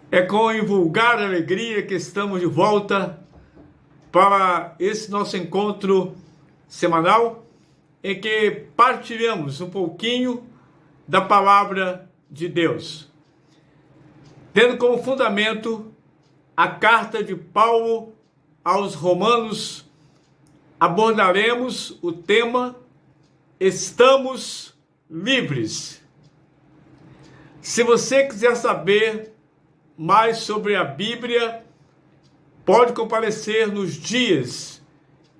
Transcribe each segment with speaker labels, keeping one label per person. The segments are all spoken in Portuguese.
Speaker 1: É com invulgar alegria que estamos de volta para esse nosso encontro semanal, em que partilhamos um pouquinho da palavra de Deus, tendo como fundamento a carta de Paulo aos Romanos. Abordaremos o tema Estamos livres. Se você quiser saber mais sobre a Bíblia, pode comparecer nos dias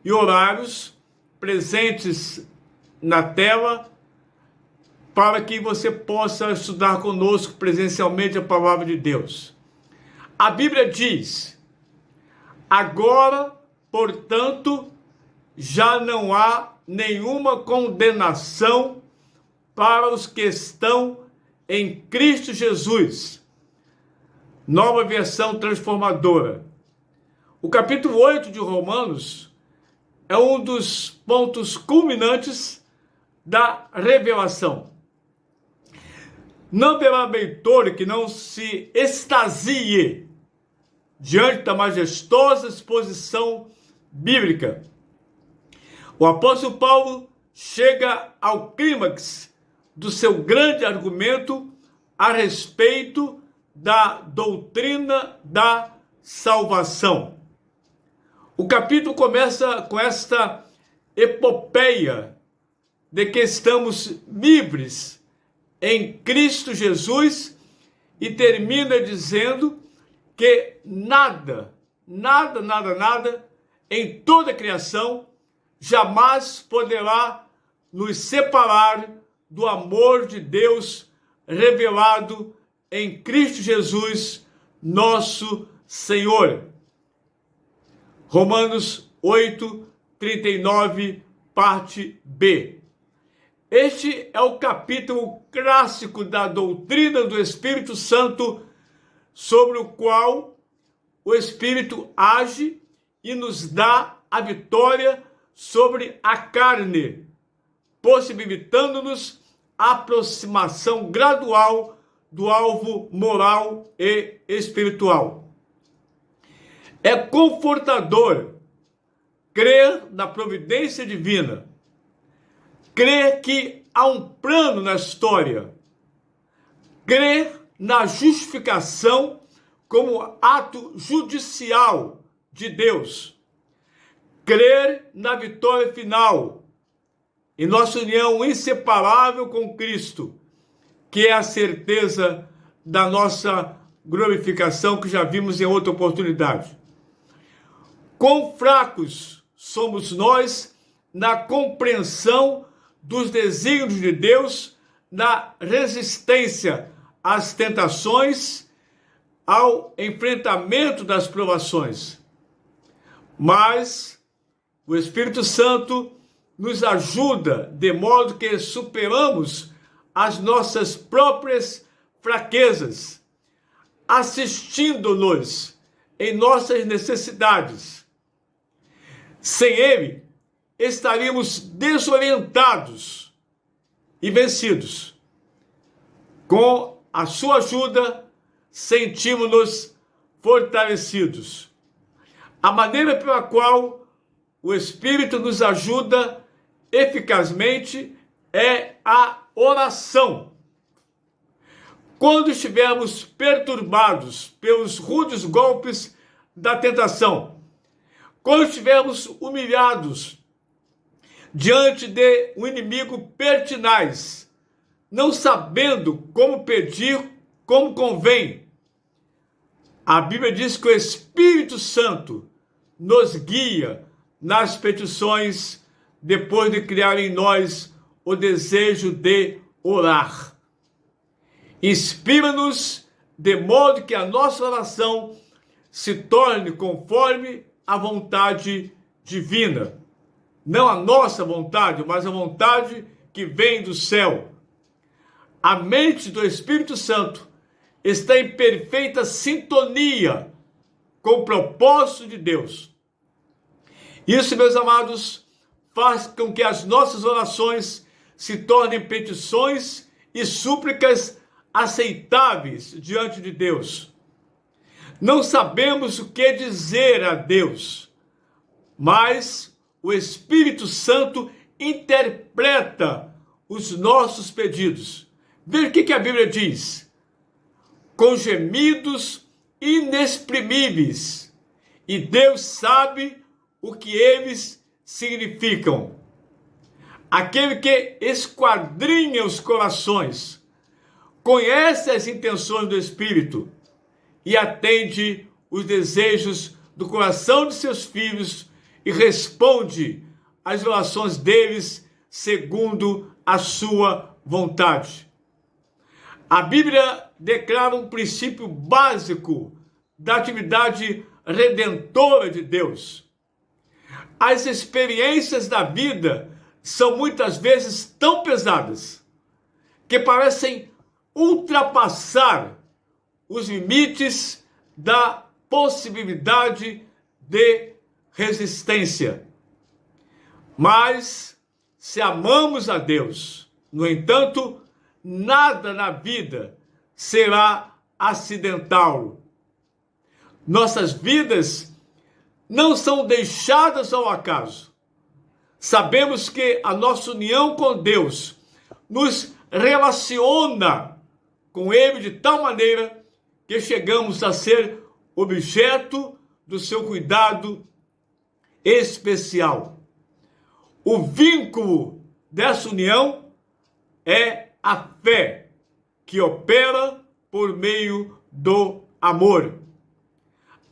Speaker 1: e horários presentes na tela para que você possa estudar conosco presencialmente a palavra de Deus. A Bíblia diz: agora, portanto, já não há nenhuma condenação para os que estão em Cristo Jesus. Nova versão transformadora. O capítulo 8 de Romanos é um dos pontos culminantes da revelação. Não haverá leitor que não se extasie diante da majestosa exposição bíblica. O apóstolo Paulo chega ao clímax do seu grande argumento a respeito da doutrina da salvação. O capítulo começa com esta epopeia de que estamos livres em Cristo Jesus e termina dizendo que nada em toda a criação jamais poderá nos separar do amor de Deus revelado em Cristo Jesus, nosso Senhor. Romanos 8, 39, parte B. Este é o capítulo clássico da doutrina do Espírito Santo, sobre o qual o Espírito age e nos dá a vitória sobre a carne, possibilitando-nos a aproximação gradual do alvo moral e espiritual. É confortador crer na providência divina, crer que há um plano na história, crer na justificação como ato judicial de Deus, crer na vitória final, em nossa união inseparável com Cristo, que é a certeza da nossa glorificação, que já vimos em outra oportunidade. Quão fracos somos nós na compreensão dos desígnios de Deus, na resistência às tentações, ao enfrentamento das provações. Mas o Espírito Santo nos ajuda de modo que superamos as nossas próprias fraquezas, assistindo-nos em nossas necessidades. Sem Ele, estaríamos desorientados e vencidos. Com a sua ajuda, sentimos-nos fortalecidos. A maneira pela qual o Espírito nos ajuda eficazmente é a oração. Quando estivermos perturbados pelos rudes golpes da tentação, quando estivermos humilhados diante de um inimigo pertinaz, não sabendo como pedir como convém, a Bíblia diz que o Espírito Santo nos guia nas petições depois de criar em nós o desejo de orar. Inspira-nos de modo que a nossa oração se torne conforme a vontade divina. Não a nossa vontade, mas a vontade que vem do céu. A mente do Espírito Santo está em perfeita sintonia com o propósito de Deus. Isso, meus amados, faz com que as nossas orações se tornem petições e súplicas aceitáveis diante de Deus. Não sabemos o que dizer a Deus, mas o Espírito Santo interpreta os nossos pedidos. Veja o que a Bíblia diz. Com gemidos inexprimíveis, e Deus sabe o que eles significam. Aquele que esquadrinha os corações, conhece as intenções do Espírito e atende os desejos do coração de seus filhos e responde às orações deles segundo a sua vontade. A Bíblia declara um princípio básico da atividade redentora de Deus. As experiências da vida são muitas vezes tão pesadas que parecem ultrapassar os limites da possibilidade de resistência. Mas, se amamos a Deus, no entanto, nada na vida será acidental. Nossas vidas não são deixadas ao acaso. Sabemos que a nossa união com Deus nos relaciona com Ele de tal maneira que chegamos a ser objeto do seu cuidado especial. O vínculo dessa união é a fé, que opera por meio do amor.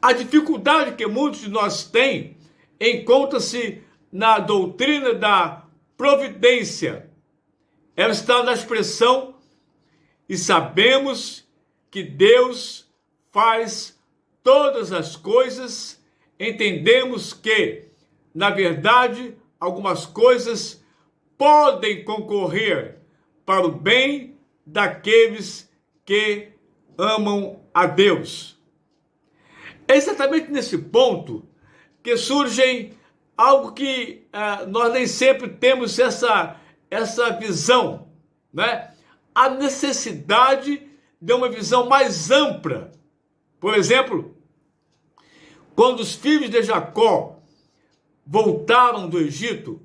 Speaker 1: A dificuldade que muitos de nós têm encontra-se na doutrina da providência. Ela está na expressão "e sabemos que Deus faz todas as coisas", entendemos que, na verdade, algumas coisas podem concorrer para o bem daqueles que amam a Deus. É exatamente nesse ponto que surgem algo que nós nem sempre temos essa visão, né? A necessidade de uma visão mais ampla. Por exemplo, quando os filhos de Jacó voltaram do Egito,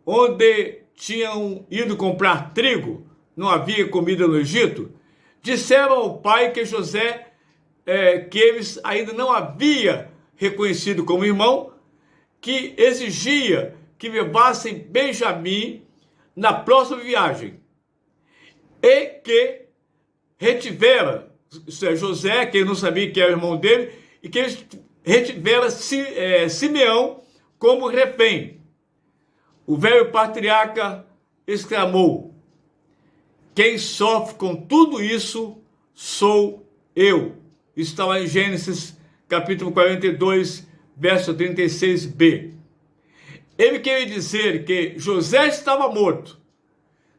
Speaker 1: onde tinham ido comprar trigo, não havia comida no Egito, disseram ao pai que José, que eles ainda não havia reconhecido como irmão, que exigia que levassem Benjamim na próxima viagem, e que retivera, isso é, José, que ele não sabia que era o irmão dele, e que ele retivera Simeão como refém. O velho patriarca exclamou: "Quem sofre com tudo isso sou eu." Isso está lá em Gênesis, capítulo 42, verso 36b. Ele queria dizer que José estava morto,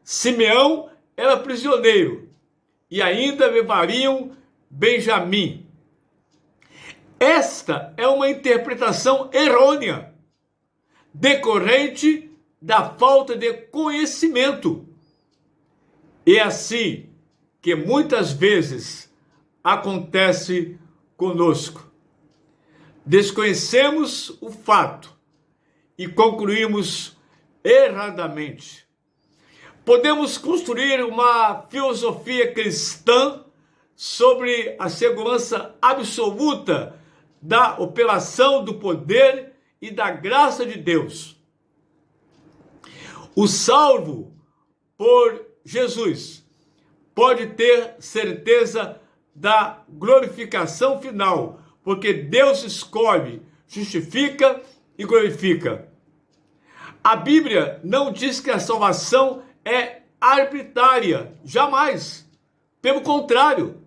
Speaker 1: Simeão era prisioneiro e ainda levariam Benjamim. Esta é uma interpretação errônea, decorrente da falta de conhecimento. É assim que muitas vezes acontece conosco. Desconhecemos o fato e concluímos erradamente. Podemos construir uma filosofia cristã sobre a segurança absoluta da operação do poder e da graça de Deus. O salvo por Jesus pode ter certeza da glorificação final, porque Deus escolhe, justifica e glorifica. A Bíblia não diz que a salvação é arbitrária, jamais. Pelo contrário,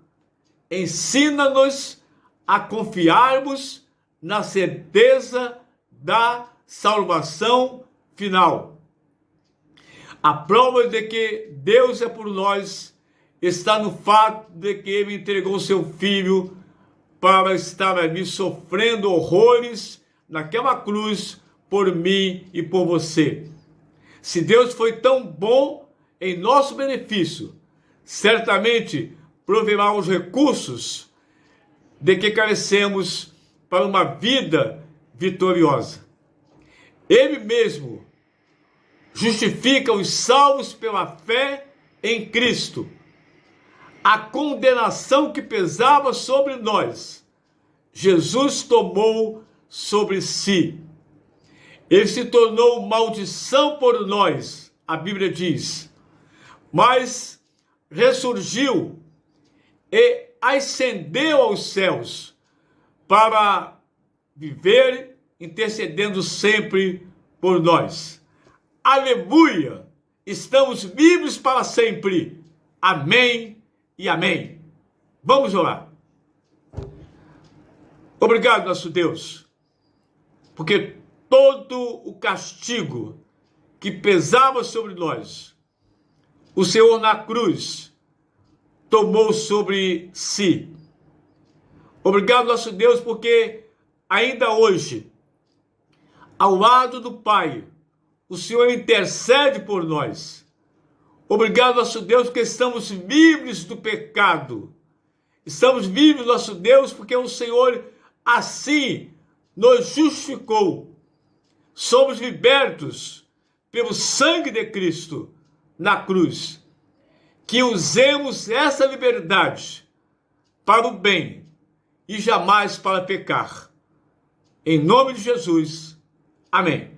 Speaker 1: ensina-nos a confiarmos na certeza da salvação final. A prova de que Deus é por nós está no fato de que Ele entregou seu Filho para estar ali sofrendo horrores naquela cruz por mim e por você. Se Deus foi tão bom em nosso benefício, certamente proverá os recursos de que carecemos para uma vida vitoriosa. Ele mesmo justifica os salvos pela fé em Cristo. A condenação que pesava sobre nós, Jesus tomou sobre si. Ele se tornou maldição por nós, a Bíblia diz, mas ressurgiu e ascendeu aos céus para viver intercedendo sempre por nós. Aleluia! Estamos vivos para sempre. Amém e amém. Vamos orar. Obrigado, nosso Deus, porque todo o castigo que pesava sobre nós, o Senhor na cruz tomou sobre si. Obrigado, nosso Deus, porque ainda hoje, ao lado do Pai, o Senhor intercede por nós. Obrigado, nosso Deus, porque estamos livres do pecado. Estamos vivos, nosso Deus, porque o Senhor assim nos justificou. Somos libertos pelo sangue de Cristo na cruz. Que usemos essa liberdade para o bem e jamais para pecar. Em nome de Jesus. Amém.